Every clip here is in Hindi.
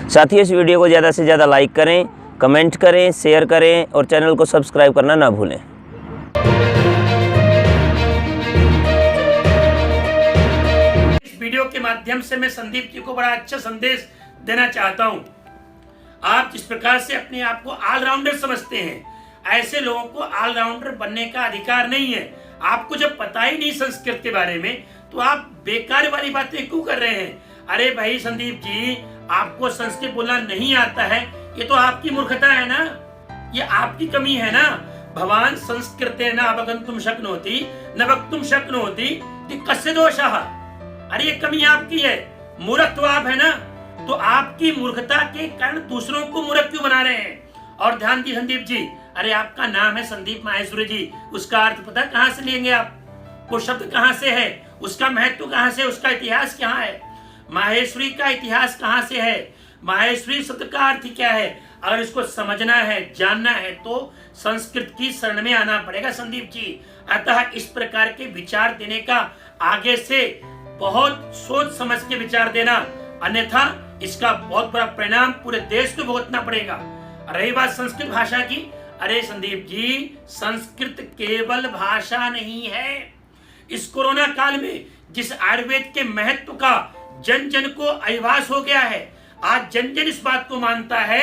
साथ ही इस वीडियो को ज़्यादा से ज़्यादा लाइक करें, कमेंट करें, शेयर करें और चैनल को सब्सक्राइब करना ना भूलें। इस वीडियो के माध्यम से मैं संदीप जी को बड़ा अच्छा संदेश देना चाहता हूं। आप जिस प्रकार से अपने आप को ऑलराउंडर समझते हैं, ऐसे लोगों को ऑलराउंडर बनने का अधिकार नहीं है। आपको जब पता ही नहीं संस्कृत के बारे में तो आप बेकार वाली बातें क्यों कर रहे हैं? अरे भाई संदीप जी, आपको संस्कृत बोलना नहीं आता है, ये तो आपकी मूर्खता है ना, ये आपकी कमी है ना। भवान संस्कृते न अवगंतुम शक्नोति न वक्तुम शक्नोति कस्य दोषः। अरे ये कमी आपकी है, मूर्ख आप है ना। तो आपकी मूर्खता के कारण दूसरों को मूर्ख क्यों बना रहे हैं? और ध्यान दी संदीप जी, अरे आपका नाम है संदीप माहेश्वरी जी, उसका अर्थ पता कहां से लेंगे आप? वो शब्द कहां से है, उसका महत्व कहां से, उसका इतिहास क्या है? माहेश्वरी का इतिहास कहां से है? माहेश्वरी शब्द का अर्थ क्या है? अगर इसको समझना है, जानना है तो संस्कृत की शरण में आना पड़ेगा संदीप जी। अतः इस प्रकार के विचार देने का आगे से बहुत सोच समझ के विचार देना, अन्यथा इसका बहुत बड़ा परिणाम पूरे देश को भुगतना पड़ेगा। रही बात संस्कृत भाषा की, अरे संदीप जी, संस्कृत केवल भाषा नहीं है। इस कोरोना काल में जिस आयुर्वेद के महत्व का जन जन को आभास हो गया है, आज जन जन इस बात को मानता है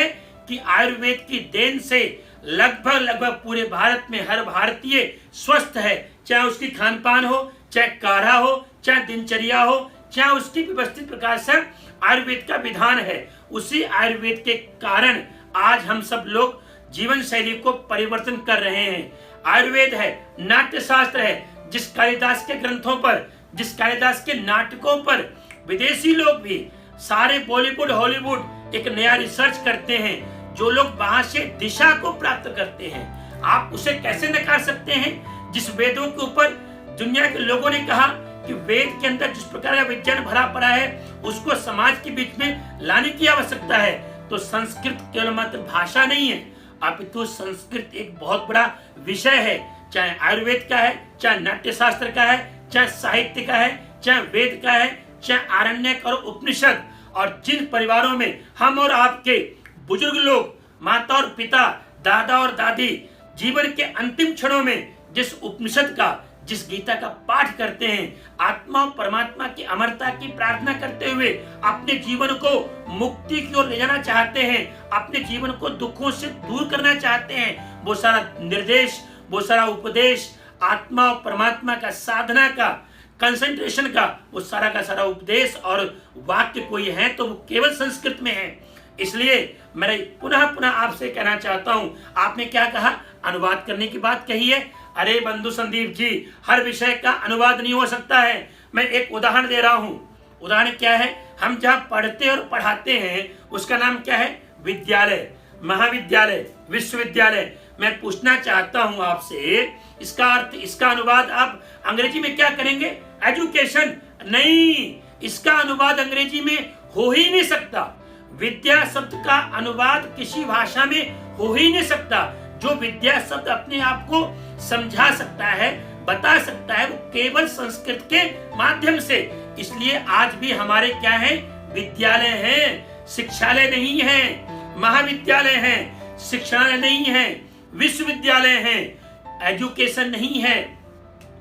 कि आयुर्वेद की देन से लगभग पूरे भारत में हर भारतीय स्वस्थ है। चाहे उसकी खान पान हो, चाहे काढ़ा हो, चाहे दिनचर्या हो, चाहे उसकी व्यवस्थित प्रकार से आयुर्वेद का विधान है। उसी आयुर्वेद के कारण आज हम सब लोग जीवन शैली को परिवर्तन कर रहे हैं। आयुर्वेद है, नाट्य शास्त्र है, जिस कालिदास के ग्रंथों पर, जिस कालिदास के नाटकों पर विदेशी लोग भी, सारे बॉलीवुड हॉलीवुड एक नया रिसर्च करते हैं, जो लोग वहां से दिशा को प्राप्त करते हैं। आप उसे कैसे नकार सकते हैं? जिस वेदों के ऊपर दुनिया के लोगों ने कहा कि वेद के अंदर जिस प्रकार का विज्ञान भरा पड़ा है, उसको समाज के बीच में लाने की आवश्यकता है। तो संस्कृत केवल मात्र भाषा नहीं है, अपितु संस्कृत एक बहुत बड़ा विषय है। चाहे आयुर्वेद का है, चाहे नाट्य शास्त्र का है, चाहे साहित्य का है, चाहे वेद का है, चाहे आरण्यक और उपनिषद। और जिन परिवारों में हम और आपके बुजुर्ग लोग, माता और पिता, दादा और दादी जीवन के अंतिम क्षणों में जिस उपनिषद का, जिस गीता का पाठ करते हैं, आत्मा और परमात्मा की अमरता की प्रार्थना करते हुए अपने जीवन को मुक्ति की ओर ले जाना चाहते हैं, अपने जीवन को दुखों से दूर करना चाहते हैं, वो सारा निर्देश, वो सारा उपदेश, आत्मा और परमात्मा का साधना का, कंसंट्रेशन का, वो सारा का सारा उपदेश और वाक्य कोई है तो वो केवल संस्कृत में है। इसलिए मैं पुनः आपसे कहना चाहता हूं, आपने क्या कहा, अनुवाद करने की बात कही है। अरे बंधु संदीप जी, हर विषय का अनुवाद नहीं हो सकता है। मैं एक उदाहरण दे रहा हूं। उदाहरण क्या है? हम जहां पढ़ते और पढ़ाते हैं उसका नाम क्या है? विद्यालय, महाविद्यालय, विश्वविद्यालय। मैं पूछना चाहता हूं आपसे, इसका अर्थ, इसका अनुवाद आप अंग्रेजी में क्या करेंगे? एजुकेशन नहीं, इसका अनुवाद अंग्रेजी में हो ही नहीं सकता। विद्या शब्द का अनुवाद किसी भाषा में हो ही नहीं सकता। जो विद्या शब्द अपने आप को समझा सकता है, बता सकता है, वो केवल संस्कृत के माध्यम से। इसलिए आज भी हमारे क्या है? विद्यालय हैं, शिक्षालय नहीं है, महाविद्यालय हैं, शिक्षालय नहीं है, विश्वविद्यालय हैं, एजुकेशन नहीं है।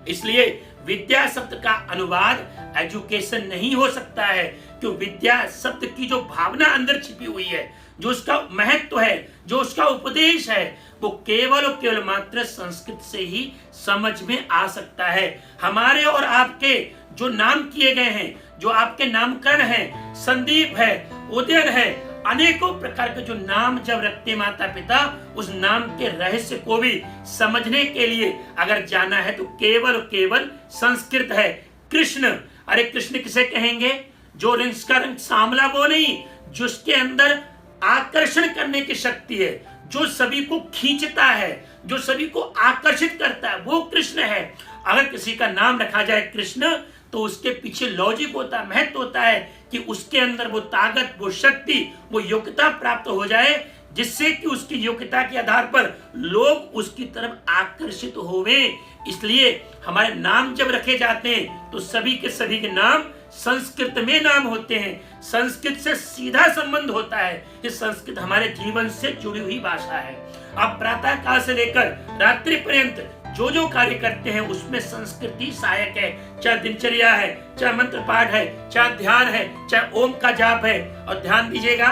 इसलिए विद्या शब्द का अनुवाद एजुकेशन नहीं हो सकता है, क्योंकि विद्या शब्द की जो भावना अंदर छिपी हुई है, जो उसका महत्व है, जो उसका उपदेश है, वो केवल और केवल मात्र संस्कृत से ही समझ में आ सकता है। हमारे और आपके जो नाम किए गए हैं, जो आपके नामकरण है, संदीप है, उदयन है, अनेकों प्रकार के जो नाम जब रखते माता पिता, उस नाम के रहस्य को भी समझने के लिए अगर जाना है तो केवल केवल संस्कृत है। कृष्ण, अरे कृष्ण किसे कहेंगे? जो रंग का रंग सांवला वो नहीं, जिसके अंदर आकर्षण करने की शक्ति है, जो सभी को खींचता है, जो सभी को आकर्षित करता है, वो कृष्ण है। अगर किसी का नाम रखा जाए कृष्ण, तो उसके पीछे लॉजिक होता है, महत्व होता है कि उसके अंदर वो ताकत, वो शक्ति, वो योग्यता प्राप्त हो जाए, जिससे कि उसकी योग्यता के आधार पर लोग उसकी तरफ आकर्षित होवे। इसलिए हमारे नाम जब रखे जाते हैं तो सभी के नाम संस्कृत में नाम होते हैं, संस्कृत से सीधा संबंध होता है। ये संस्कृत हमारे जीवन से जुड़ी हुई भाषा है। आप प्रातः काल से लेकर रात्रि पर्यंत जो जो कार्य करते हैं उसमें संस्कृति सहायक है, चाहे दिनचर्या है, चाहे मंत्र पाठ है, चाहे ध्यान है, चाहे ओम का जाप है। और ध्यान दीजिएगा,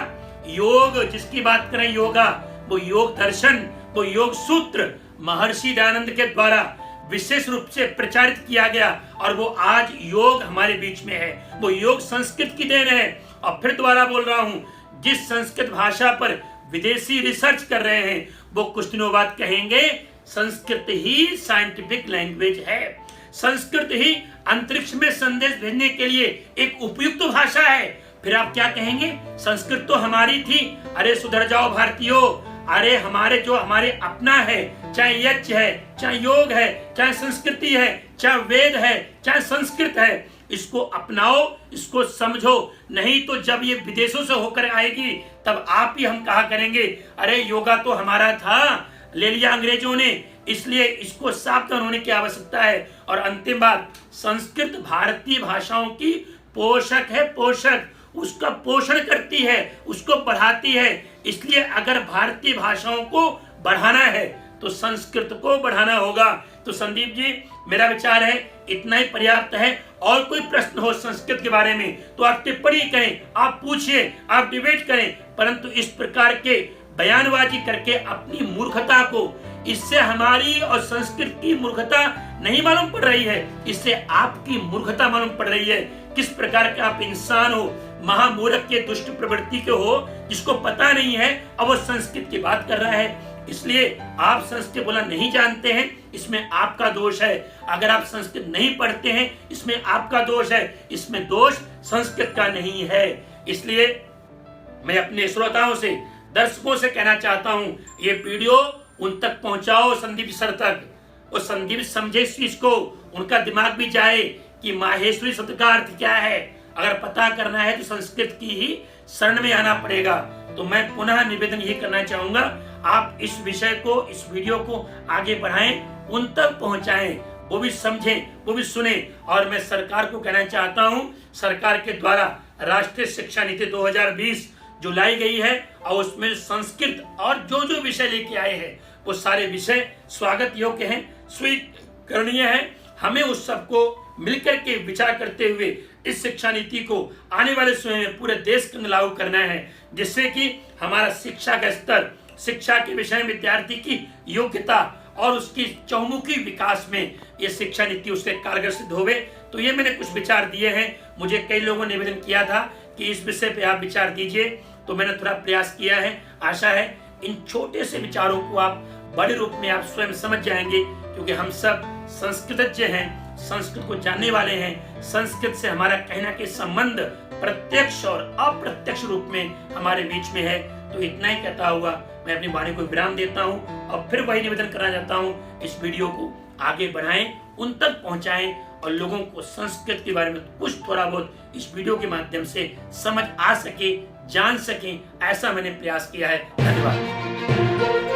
योग जिसकी बात करें, योगा, वो योग दर्शन, वो योग सूत्र महर्षि दयानंद के द्वारा विशेष रूप से प्रचारित किया गया और वो आज योग हमारे बीच में है। वो योग संस्कृत की देन है। और फिर दोबारा बोल रहा हूं, जिस संस्कृत भाषा पर विदेशी रिसर्च कर रहे हैं वो कुछ दिनों बाद कहेंगे संस्कृत ही साइंटिफिक लैंग्वेज है, संस्कृत ही अंतरिक्ष में संदेश भेजने के लिए एक उपयुक्त भाषा है। फिर आप क्या कहेंगे, संस्कृत तो हमारी थी। अरे सुधर जाओ भारतीयों, अरे हमारे जो हमारे अपना है, चाहे यज्ञ है, चाहे योग है, चाहे संस्कृति है, चाहे वेद है, चाहे संस्कृत है, इसको अपनाओ, इसको समझो। नहीं तो जब ये विदेशों से होकर आएगी तब आप ही हम कहा करेंगे अरे योगा तो हमारा था, ले लिया अंग्रेजों ने, इसलिए इसको सावधान होने की आवश्यकता है। और अंतिम बात, संस्कृत भारतीय भाषाओं की पोषक है, पोषक, उसका पोषण करती है, उसको बढ़ाती है। इसलिए अगर भारतीय भाषाओं को बढ़ाना है तो संस्कृत को बढ़ाना होगा। तो संदीप जी, मेरा विचार है इतना ही पर्याप्त है। और कोई प्रश्न हो संस्कृत के बारे में तो आप टिप्पणी करें, आप पूछिए, आप डिबेट करें, परंतु इस प्रकार के बयानबाजी करके अपनी मूर्खता को, इससे हमारी और संस्कृत की मूर्खता नहीं मालूम पड़ रही है, इससे आपकी मूर्खता मालूम पड़ रही है। किस प्रकार का आप इंसान हो, महामूर्ख के दुष्ट प्रवृत्ति के हो, जिसको पता नहीं है अब वो संस्कृत की बात कर रहा है। इसलिए आप संस्कृत बोलना नहीं जानते हैं, इसमें आपका दोष है। अगर आप संस्कृत नहीं पढ़ते हैं, इसमें आपका दोष है, इसमें दोष संस्कृत का नहीं है। इसलिए मैं अपने श्रोताओं से, दर्शकों से कहना चाहता हूं, ये वीडियो उन तक पहुंचाओ, संदीप सर तक, और संदीप समझे इस चीज को, उनका दिमाग भी जाए कि माहेश्वरी शब्द का अर्थ क्या है। अगर पता करना है तो संस्कृत की ही शरण में आना पड़ेगा। तो मैं पुनः निवेदन ये करना चाहूंगा, आप इस विषय को, इस वीडियो को आगे बढ़ाएं, उन तक पहुंचाएं, वो भी समझें, वो भी सुने। और मैं सरकार को कहना चाहता हूं, सरकार के द्वारा राष्ट्रीय शिक्षा नीति 2020 जो लाई गई है और उसमें संस्कृत और जो जो विषय लेके आए हैं वो सारे विषय स्वागत योग्य हैं, स्वीकरणीय है। हमें उस सबको मिलकर के विचार करते हुए इस शिक्षा नीति को आने वाले समय में पूरे देश के अंदर लागू करना है, जिससे कि हमारा शिक्षा का स्तर, शिक्षा के विषय में विद्यार्थी की योग्यता और उसकी चौमुखी विकास में ये शिक्षा नीति उसके कारगर सिद्ध होवे। तो ये मैंने कुछ विचार दिए हैं। मुझे कई लोगों ने निवेदन किया था कि इस विषय पे आप विचार दीजिए, तो मैंने थोड़ा प्रयास किया है। आशा है इन छोटे से विचारों को आप बड़े रूप में आप स्वयं समझ जाएंगे, क्योंकि हम सब संस्कृतज्ञ हैं, संस्कृत को जानने वाले हैं। संस्कृत से हमारा कहना के संबंध प्रत्यक्ष और अप्रत्यक्ष रूप में हमारे बीच में है। तो इतना ही कहता हुआ मैं अपनी वाणी को विराम देता हूँ और फिर वही निवेदन करना चाहता हूँ, इस वीडियो को आगे बढ़ाएं, उन तक पहुंचाएं और लोगों को संस्कृत के बारे में कुछ थोड़ा बहुत इस वीडियो के माध्यम से समझ आ सके, जान सके, ऐसा मैंने प्रयास किया है। धन्यवाद।